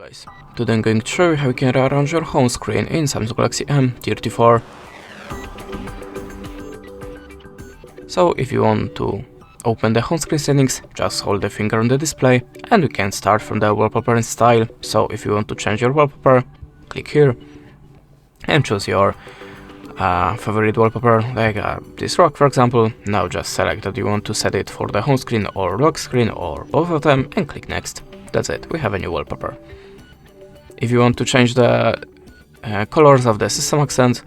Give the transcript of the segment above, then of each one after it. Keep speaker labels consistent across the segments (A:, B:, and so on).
A: Guys, today I'm going to show you how you can rearrange your home screen in Samsung Galaxy M34. So if you want to open the home screen settings, just hold the finger on the display and we can start from the wallpaper and style. So if you want to change your wallpaper, click here and choose your favorite wallpaper, like this rock for example. Now just select that you want to set it for the home screen or lock screen or both of them and click next. That's it, we have a new wallpaper. If you want to change the colors of the system accent,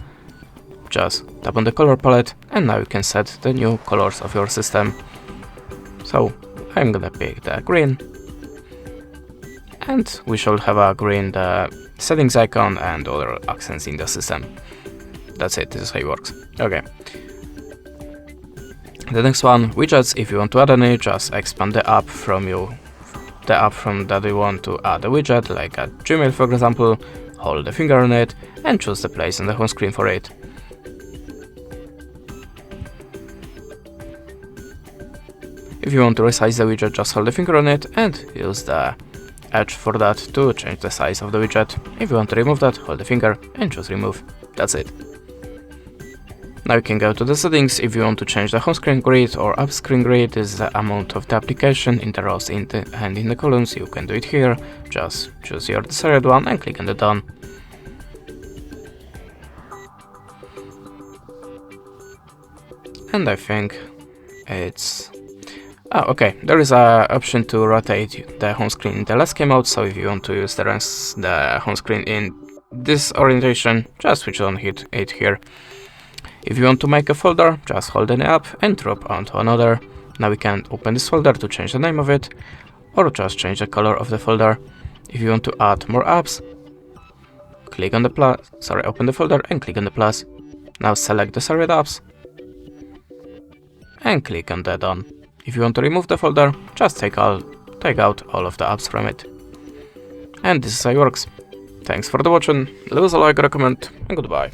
A: just tap on the color palette and now you can set the new colors of your system. So I'm gonna pick the green and we should have a green the settings icon and other accents in the system. That's it, this is how it works. Okay. The next one, widgets. If you want to add any, just expand the app from that you want to add a widget, like a Gmail for example, hold the finger on it and choose the place on the home screen for it. If you want to resize the widget, just hold the finger on it and use the edge for that to change the size of the widget. If you want to remove that, hold the finger and choose remove. That's it. Now you can go to the settings. If you want to change the home screen grid or app screen grid, this is the amount of the application in the rows and in the columns. You can do it here. Just choose your desired one and click on the done. And I think it's... okay, there is an option to rotate the home screen in the landscape mode, so if you want to use the home screen in this orientation, just switch on it here. If you want to make a folder, just hold any app and drop onto another. Now we can open this folder to change the name of it, or just change the color of the folder. If you want to add more apps, click on the open the folder and click on the plus. Now select the selected apps and click on the done. If you want to remove the folder, just take out all of the apps from it. And this is how it works. Thanks for the watching, leave us a like or a comment, and goodbye.